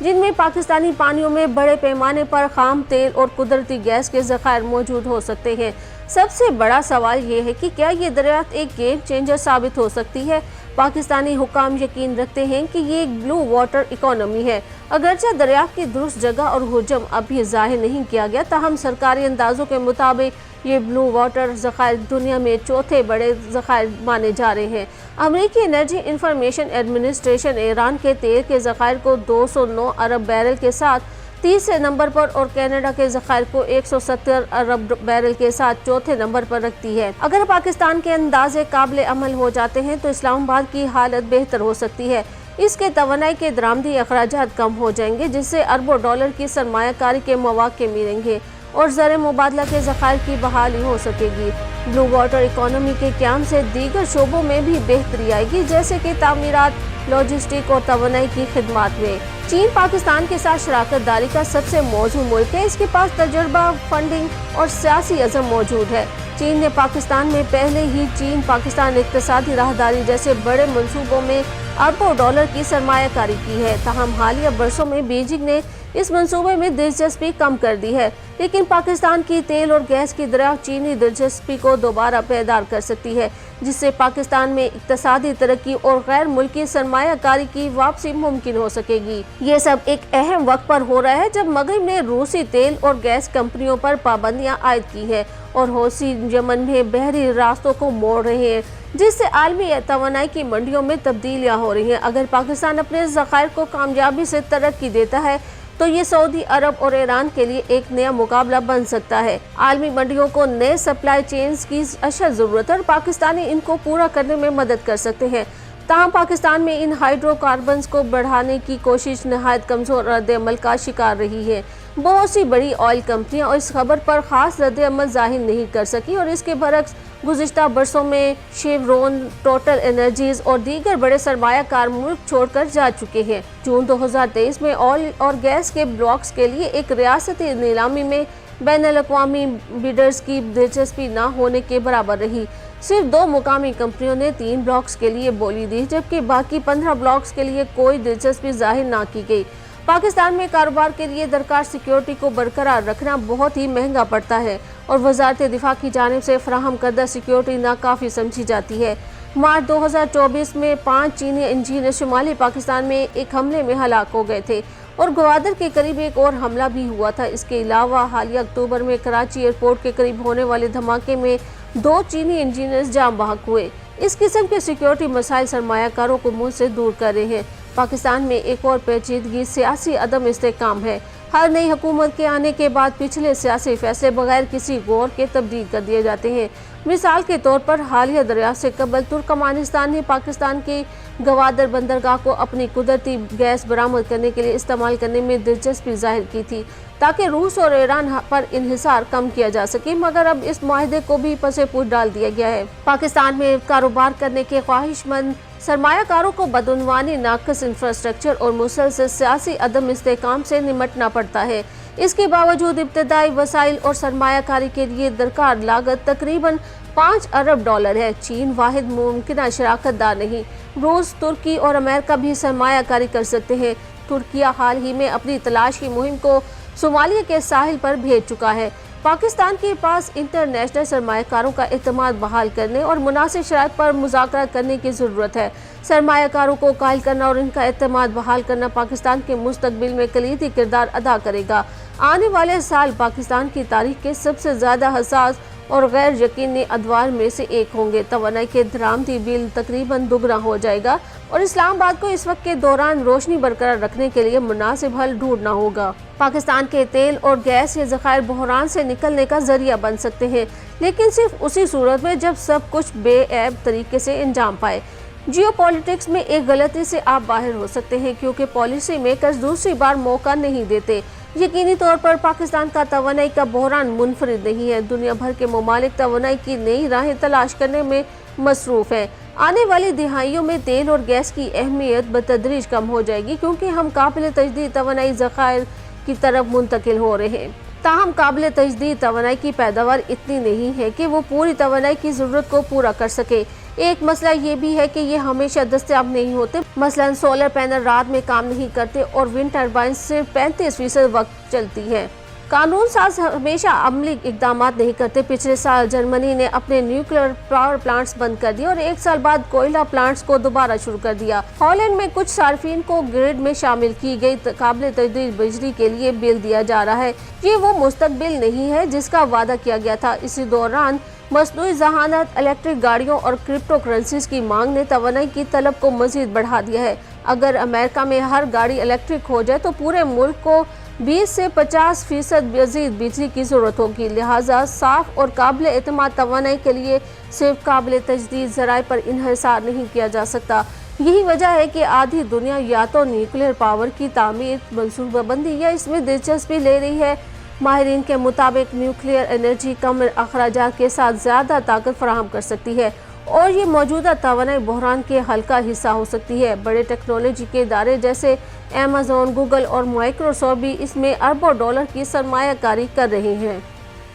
جن میں پاکستانی پانیوں میں بڑے پیمانے پر خام تیل اور قدرتی گیس کے ذخائر موجود ہو سکتے ہیں۔ سب سے بڑا سوال یہ ہے کہ کیا یہ دریافت ایک گیم چینجر ثابت ہو سکتی ہے؟ پاکستانی حکام یقین رکھتے ہیں کہ یہ ایک بلو واٹر اکانومی ہے۔ اگرچہ دریافت کی درست جگہ اور حجم ابھی ظاہر نہیں کیا گیا، تاہم سرکاری اندازوں کے مطابق یہ بلو واٹر ذخائر دنیا میں چوتھے بڑے ذخائر مانے جا رہے ہیں۔ امریکی انرجی انفارمیشن ایڈمنسٹریشن ایران کے تیل کے ذخائر کو 209 ارب بیرل کے ساتھ تیسرے نمبر پر اور کینیڈا کے ذخائر کو 170 ارب بیرل کے ساتھ چوتھے نمبر پر رکھتی ہے۔ اگر پاکستان کے اندازے قابل عمل ہو جاتے ہیں تو اسلام آباد کی حالت بہتر ہو سکتی ہے۔ اس کے توانائی کے درآمدی اخراجات کم ہو جائیں گے، جس سے اربوں ڈالر کی سرمایہ کاری کے مواقع ملیں گے اور زر مبادلہ کے ذخائر کی بحالی ہو سکے گی۔ بلو واٹر اکانومی کے قیام سے دیگر شعبوں میں بھی بہتری آئے گی، جیسے کہ تعمیرات، لاجسٹک اور توانائی کی خدمات میں۔ چین پاکستان کے ساتھ شراکت داری کا سب سے موزوں ملک ہے۔ اس کے پاس تجربہ، فنڈنگ اور سیاسی عزم موجود ہے۔ چین نے پاکستان میں پہلے ہی چین پاکستان اقتصادی راہداری جیسے بڑے منصوبوں میں اربوں ڈالر کی سرمایہ کاری کی ہے، تاہم حالیہ برسوں میں بیجنگ نے اس منصوبے میں دلچسپی کم کر دی ہے، لیکن پاکستان کی تیل اور گیس کی دریافت چینی دلچسپی کو دوبارہ بیدار کر سکتی ہے، جس سے پاکستان میں اقتصادی ترقی اور غیر ملکی سرمایہ کاری کی واپسی ممکن ہو سکے گی۔ یہ سب ایک اہم وقت پر ہو رہا ہے جب مغرب نے روسی تیل اور گیس کمپنیوں پر پابندیاں عائد کی ہیں اور حوثی یمن میں بحری راستوں کو موڑ رہے ہیں، جس سے عالمی توانائی کی منڈیوں میں تبدیلیاں ہو رہی ہیں۔ اگر پاکستان اپنے ذخائر کو کامیابی سے ترقی دیتا ہے تو یہ سعودی عرب اور ایران کے لیے ایک نیا مقابلہ بن سکتا ہے۔ عالمی منڈیوں کو نئے سپلائی چینز کی اشد ضرورت ہے اور پاکستانی ان کو پورا کرنے میں مدد کر سکتے ہیں۔ تاہم پاکستان میں ان ہائیڈرو کاربنز کو بڑھانے کی کوشش نہایت کمزور رد عمل کا شکار رہی ہے۔ بہت سی بڑی آئل کمپنیاں اس خبر پر خاص رد عمل ظاہر نہیں کر سکی اور اس کے برعکس گزشتہ برسوں میں شیورون، ٹوٹل انرجیز اور دیگر بڑے سرمایہ کار ملک چھوڑ کر جا چکے ہیں۔ جون 2023 میں آئل اور گیس کے بلاکس کے لیے ایک ریاستی نیلامی میں بین الاقوامی بیڈرز کی دلچسپی نہ ہونے کے برابر رہی۔ صرف 2 مقامی کمپنیوں نے 3 بلاکس کے لیے بولی دی، جبکہ باقی 15 بلاکس کے لیے کوئی دلچسپی ظاہر نہ کی گئی۔ پاکستان میں کاروبار کے لیے درکار سیکیورٹی کو برقرار رکھنا بہت ہی مہنگا پڑتا ہے اور وزارت دفاع کی جانب سے فراہم کردہ سیکیورٹی ناکافی سمجھی جاتی ہے۔ مارچ 2024 میں 5 چینی انجینئر شمالی پاکستان میں ایک حملے میں ہلاک ہو گئے تھے اور گوادر کے قریب ایک اور حملہ بھی ہوا تھا۔ اس کے علاوہ حالیہ اکتوبر میں کراچی ایئرپورٹ کے قریب ہونے والے دھماکے میں 2 چینی انجینئرز جاں بحق ہوئے۔ اس قسم کے سیکیورٹی مسائل سرمایہ کاروں کو منہ سے دور کر رہے ہیں۔ پاکستان میں ایک اور پیچیدگی سیاسی عدم استحکام ہے۔ ہر نئی حکومت کے آنے کے بعد پچھلے سیاسی فیصلے بغیر کسی غور کے تبدیل کر دیے جاتے ہیں۔ مثال کے طور پر حالیہ دریافت سے قبل ترکمانستان نے پاکستان کے گوادر بندرگاہ کو اپنی قدرتی گیس برآمد کرنے کے لیے استعمال کرنے میں دلچسپی ظاہر کی تھی تاکہ روس اور ایران پر انحصار کم کیا جا سکے، مگر اب اس معاہدے کو بھی پس پوش ڈال دیا گیا ہے۔ پاکستان میں کاروبار کرنے کے خواہش مند سرمایہ کاروں کو بدعنوانی، ناقص انفراسٹرکچر اور مسلسل سیاسی عدم استحکام سے نمٹنا پڑتا ہے۔ اس کے باوجود ابتدائی وسائل اور سرمایہ کاری کے لیے درکار لاگت تقریباً 5 ارب ڈالر ہے۔ چین واحد ممکنہ شراکت دار نہیں، روس، ترکی اور امریکہ بھی سرمایہ کاری کر سکتے ہیں۔ ترکیہ حال ہی میں اپنی تلاش کی مہم کو صومالیہ کے ساحل پر بھیج چکا ہے۔ پاکستان کے پاس انٹرنیشنل سرمایہ کاروں کا اعتماد بحال کرنے اور مناسب شرائط پر مذاکرات کرنے کی ضرورت ہے۔ سرمایہ کاروں کو قائل کرنا اور ان کا اعتماد بحال کرنا پاکستان کے مستقبل میں کلیدی کردار ادا کرے گا۔ آنے والے سال پاکستان کی تاریخ کے سب سے زیادہ حساس اور غیر یقینی ادوار میں سے ایک ہوں گے۔ توانائی کے درآمدی بل تقریباً دوگنا ہو جائے گا اور اسلام آباد کو اس وقت کے دوران روشنی برقرار رکھنے کے لیے مناسب حل ڈھونڈنا ہوگا۔ پاکستان کے تیل اور گیس کے ذخائر بحران سے نکلنے کا ذریعہ بن سکتے ہیں، لیکن صرف اسی صورت میں جب سب کچھ بے عیب طریقے سے انجام پائے۔ جیو پولیٹکس میں ایک غلطی سے آپ باہر ہو سکتے ہیں کیونکہ پالیسی میکرز دوسری بار موقع نہیں دیتے۔ یقینی طور پر پاکستان کا توانائی کا بحران منفرد نہیں ہے۔ دنیا بھر کے ممالک توانائی کی نئی راہیں تلاش کرنے میں مصروف ہیں۔ آنے والی دہائیوں میں تیل اور گیس کی اہمیت بتدریج کم ہو جائے گی کیونکہ ہم قابل تجدید توانائی ذخائر کی طرف منتقل ہو رہے ہیں۔ تاہم قابل تجدید توانائی کی پیداوار اتنی نہیں ہے کہ وہ پوری توانائی کی ضرورت کو پورا کر سکے۔ ایک مسئلہ یہ بھی ہے کہ یہ ہمیشہ دستیاب نہیں ہوتے، مثلا سولر پینل رات میں کام نہیں کرتے اور ونڈ ٹربائن صرف 35% وقت چلتی ہیں۔ قانون ساز ہمیشہ عملی اقدامات نہیں کرتے۔ پچھلے سال جرمنی نے اپنے نیوکلیئر پاور پلانٹس بند کر دیے اور 1 سال بعد کوئلہ پلانٹس کو دوبارہ شروع کر دیا۔ ہالینڈ میں کچھ صارفین کو گرڈ میں شامل کی گئی قابل تجدید بجلی کے لیے بل دیا جا رہا ہے۔ یہ وہ مستقبل نہیں ہے جس کا وعدہ کیا گیا تھا۔ اسی دوران مصنوعی ذہانت، الیکٹرک گاڑیوں اور کرپٹو کرنسیز کی مانگ نے توانائی کی طلب کو مزید بڑھا دیا ہے۔ اگر امریکہ میں ہر گاڑی الیکٹرک ہو جائے تو پورے ملک کو 20 سے 50% مزید بجلی کی ضرورت ہوگی۔ لہٰذا صاف اور قابل اعتماد توانائی کے لیے صرف قابل تجدید ذرائع پر انحصار نہیں کیا جا سکتا۔ یہی وجہ ہے کہ آدھی دنیا یا تو نیوکلیئر پاور کی تعمیر، منصوبہ بندی یا اس میں دلچسپی لے رہی ہے۔ ماہرین کے مطابق نیوکلیئر انرجی کم اخراجات کے ساتھ زیادہ طاقت فراہم کر سکتی ہے اور یہ موجودہ توانائی بحران کے حل کا حصہ ہو سکتی ہے۔ بڑے ٹیکنالوجی کے ادارے جیسے ایمیزون، گوگل اور مائیکروسافٹ بھی اس میں اربوں ڈالر کی سرمایہ کاری کر رہے ہیں۔